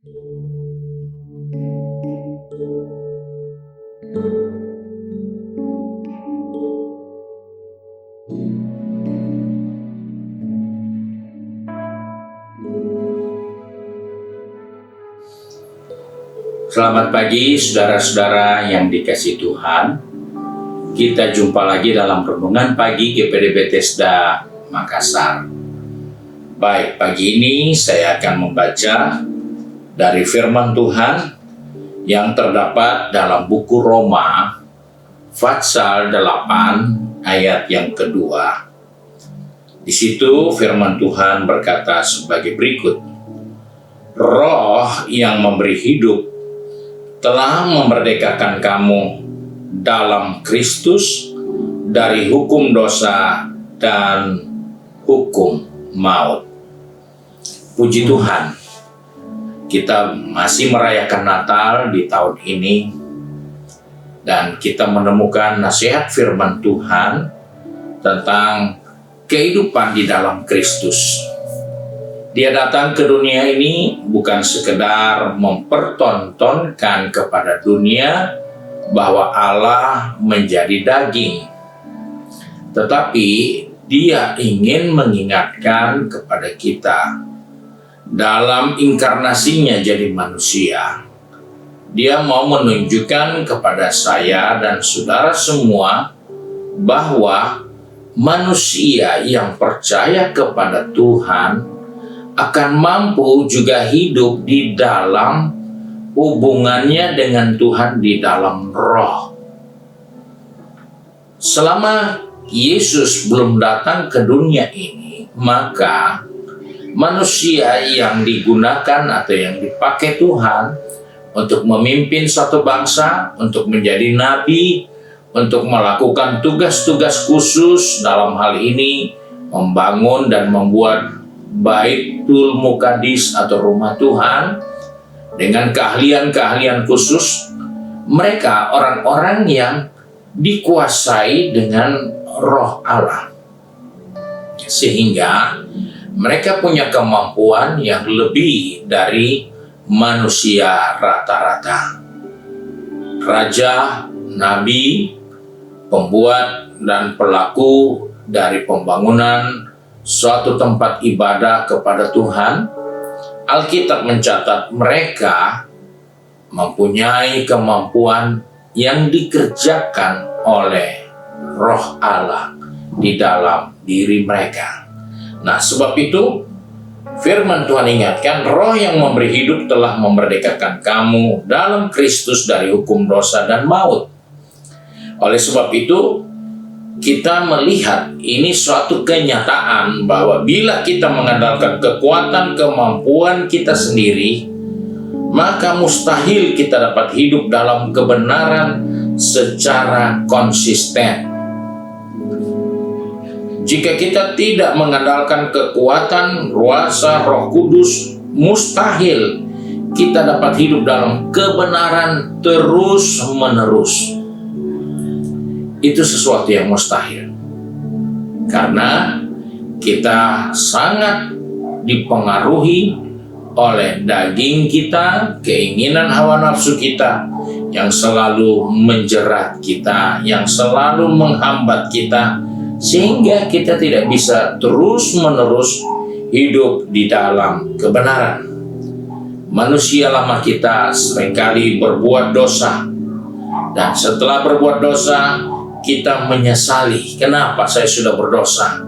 Selamat pagi saudara-saudara yang dikasihi Tuhan. Kita jumpa lagi dalam renungan pagi GPD Bethesda Makassar. Baik, pagi ini saya akan membaca dari firman Tuhan yang terdapat dalam buku Roma pasal 8 ayat yang kedua. Di situ firman Tuhan berkata sebagai berikut. Roh yang memberi hidup telah memerdekakan kamu dalam Kristus dari hukum dosa dan hukum maut. Puji Tuhan, kita masih merayakan Natal di tahun ini dan kita menemukan nasihat firman Tuhan tentang kehidupan di dalam Kristus. Dia datang ke dunia ini bukan sekedar mempertontonkan kepada dunia bahwa Allah menjadi daging, tetapi dia ingin mengingatkan kepada kita dalam inkarnasinya jadi manusia. Dia mau menunjukkan kepada saya dan saudara semua bahwa manusia yang percaya kepada Tuhan akan mampu juga hidup di dalam hubungannya dengan Tuhan di dalam roh. Selama Yesus belum datang ke dunia ini, maka manusia yang digunakan atau yang dipakai Tuhan untuk memimpin suatu bangsa, untuk menjadi nabi, untuk melakukan tugas-tugas khusus dalam hal ini, membangun dan membuat Baitul Muqaddis atau rumah Tuhan dengan keahlian-keahlian khusus. Mereka orang-orang yang dikuasai dengan roh Allah, sehingga mereka punya kemampuan yang lebih dari manusia rata-rata. Raja, nabi, pembuat dan pelaku dari pembangunan suatu tempat ibadah kepada Tuhan, Alkitab mencatat mereka mempunyai kemampuan yang dikerjakan oleh roh Allah di dalam diri mereka. Nah, sebab itu firman Tuhan ingatkan, roh yang memberi hidup telah memerdekakan kamu dalam Kristus dari hukum dosa dan maut. Oleh sebab itu, kita melihat ini suatu kenyataan bahwa bila kita mengandalkan kekuatan kemampuan kita sendiri, maka mustahil kita dapat hidup dalam kebenaran secara konsisten. Jika kita tidak mengandalkan kekuatan kuasa Roh Kudus, mustahil kita dapat hidup dalam kebenaran terus-menerus. Itu sesuatu yang mustahil, karena kita sangat dipengaruhi oleh daging kita, keinginan hawa nafsu kita yang selalu menjerat kita, yang selalu menghambat kita, sehingga kita tidak bisa terus-menerus hidup di dalam kebenaran. Manusia lama kita seringkali berbuat dosa, dan setelah berbuat dosa kita menyesali, kenapa saya sudah berdosa.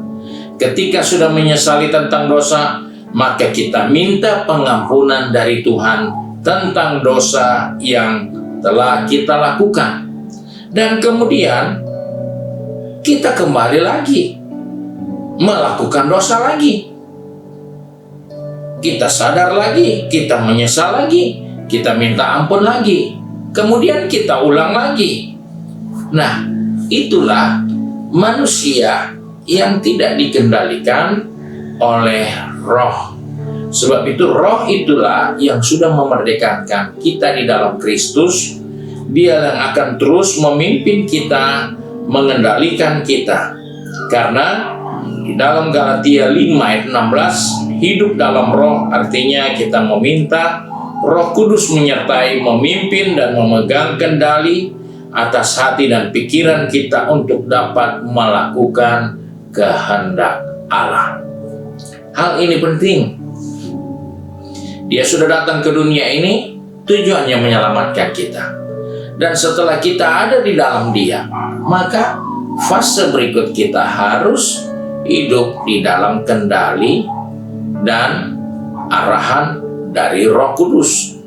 Ketika sudah menyesali tentang dosa, maka kita minta pengampunan dari Tuhan tentang dosa yang telah kita lakukan. Dan kemudian kita kembali lagi melakukan dosa lagi. Kita sadar lagi, kita menyesal lagi, kita minta ampun lagi, kemudian kita ulang lagi. Nah, itulah manusia yang tidak dikendalikan oleh roh. Sebab itu roh itulah yang sudah memerdekakan kita di dalam Kristus. Dia yang akan terus memimpin kita, mengendalikan kita. Karena di dalam Galatia 5 ayat 16, hidup dalam roh artinya kita meminta Roh Kudus menyertai, memimpin, dan memegang kendali atas hati dan pikiran kita untuk dapat melakukan kehendak Allah. Hal ini penting. Dia sudah datang ke dunia ini, tujuannya menyelamatkan kita. Dan setelah kita ada di dalam Dia, maka fase berikut kita harus hidup di dalam kendali dan arahan dari Roh Kudus.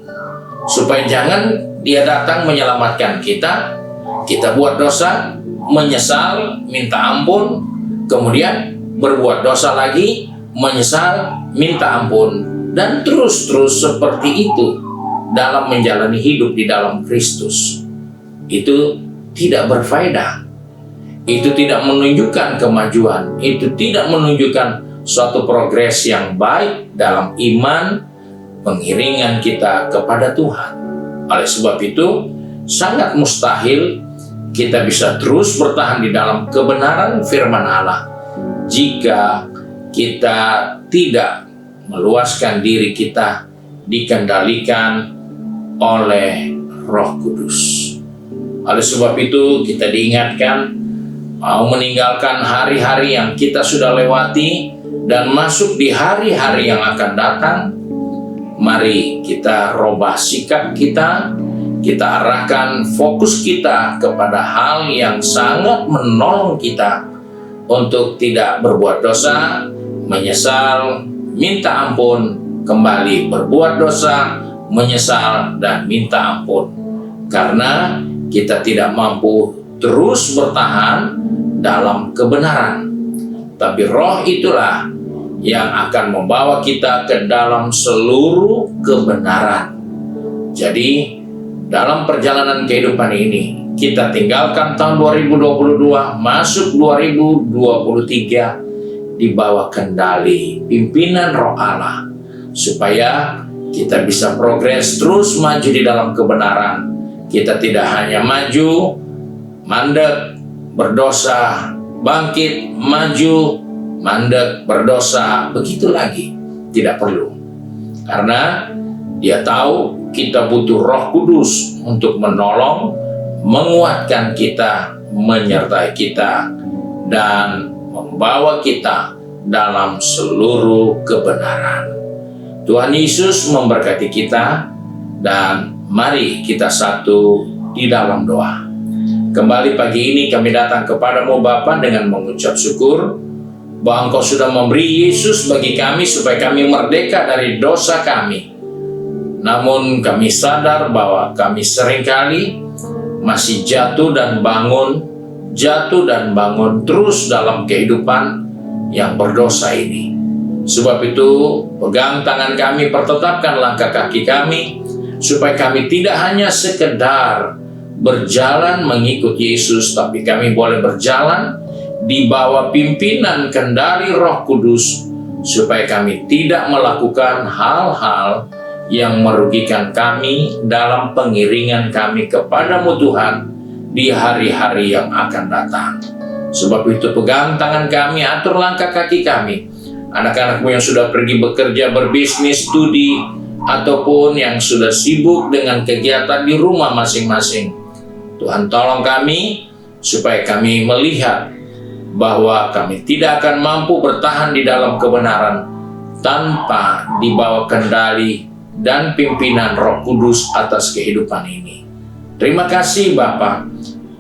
Supaya jangan Dia datang menyelamatkan kita, kita buat dosa, menyesal, minta ampun, kemudian berbuat dosa lagi, menyesal, minta ampun, dan terus-terus seperti itu dalam menjalani hidup di dalam Kristus. Itu tidak berfaedah. Itu tidak menunjukkan kemajuan. Itu tidak menunjukkan suatu progres yang baik dalam iman, pengiringan kita kepada Tuhan. Oleh sebab itu, sangat mustahil kita bisa terus bertahan di dalam kebenaran firman Allah jika kita tidak meluaskan diri kita dikendalikan oleh Roh Kudus. Oleh sebab itu kita diingatkan mau meninggalkan hari-hari yang kita sudah lewati dan masuk di hari-hari yang akan datang. Mari kita rubah sikap kita arahkan fokus kita kepada hal yang sangat menolong kita untuk tidak berbuat dosa, menyesal, minta ampun, kembali berbuat dosa, menyesal, dan minta ampun. Karena kita tidak mampu terus bertahan dalam kebenaran. Tapi Roh itulah yang akan membawa kita ke dalam seluruh kebenaran. Jadi, dalam perjalanan kehidupan ini, kita tinggalkan tahun 2022, masuk 2023 di bawah kendali pimpinan Roh Allah, supaya kita bisa progres terus maju di dalam kebenaran. Kita tidak hanya maju, mandek, berdosa, bangkit, maju, mandek, berdosa, begitu lagi. Tidak perlu. Karena Dia tahu kita butuh Roh Kudus untuk menolong, menguatkan kita, menyertai kita, dan membawa kita dalam seluruh kebenaran. Tuhan Yesus memberkati kita, dan mari kita satu di dalam doa. Kembali pagi ini kami datang kepadamu Bapa dengan mengucap syukur bahwa Engkau sudah memberi Yesus bagi kami supaya kami merdeka dari dosa kami. Namun kami sadar bahwa kami seringkali masih jatuh dan bangun terus dalam kehidupan yang berdosa ini. Sebab itu, pegang tangan kami, pertetapkan langkah kaki kami, supaya kami tidak hanya sekedar berjalan mengikut Yesus, tapi kami boleh berjalan di bawah pimpinan kendali Roh Kudus, supaya kami tidak melakukan hal-hal yang merugikan kami dalam pengiringan kami kepadamu Tuhan di hari-hari yang akan datang. Sebab itu pegang tangan kami, atur langkah kaki kami. Anak-anakmu yang sudah pergi bekerja, berbisnis, studi, ataupun yang sudah sibuk dengan kegiatan di rumah masing-masing. Tuhan tolong kami supaya kami melihat bahwa kami tidak akan mampu bertahan di dalam kebenaran tanpa di bawah kendali dan pimpinan Roh Kudus atas kehidupan ini. Terima kasih Bapa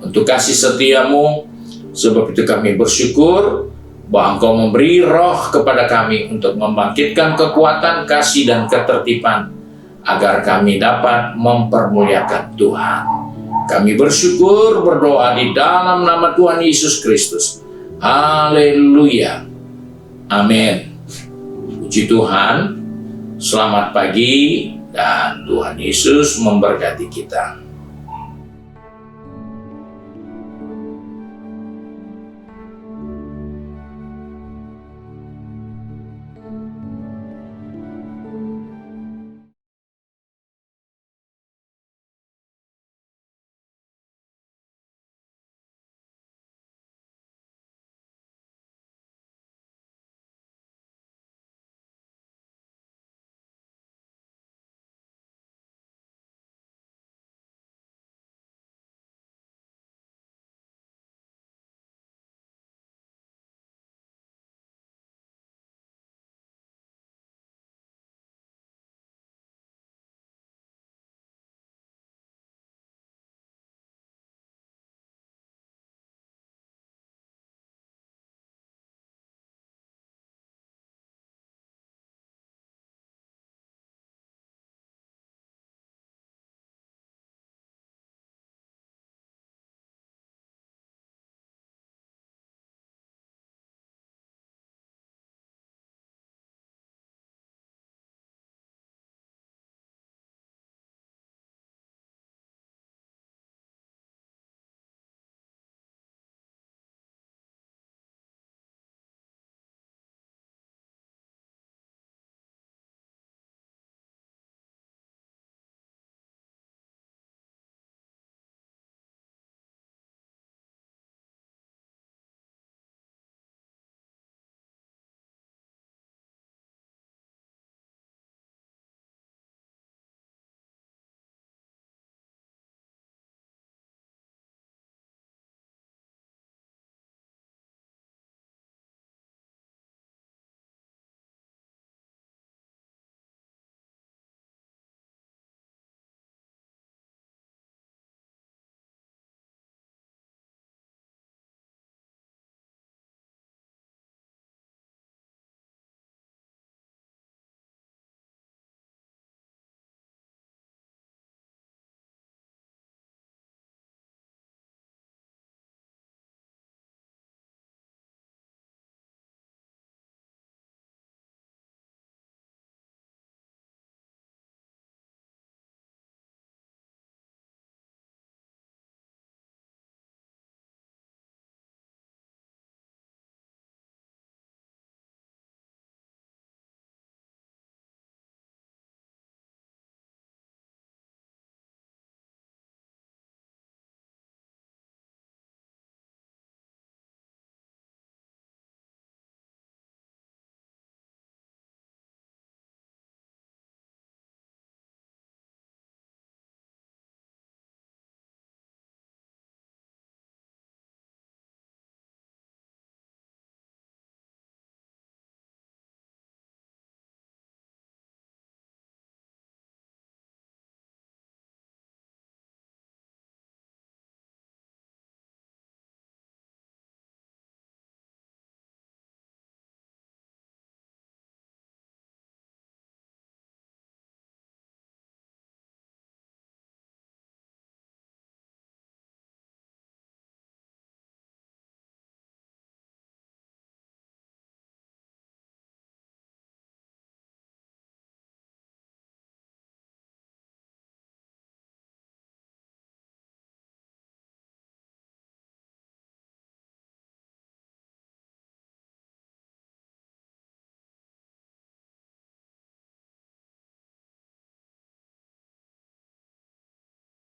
untuk kasih setiamu, sebab itu kami bersyukur bahwa Engkau memberi roh kepada kami untuk membangkitkan kekuatan, kasih, dan ketertiban agar kami dapat mempermuliakan Tuhan. Kami bersyukur berdoa di dalam nama Tuhan Yesus Kristus. Haleluya. Amin. Puji Tuhan. Selamat pagi dan Tuhan Yesus memberkati kita.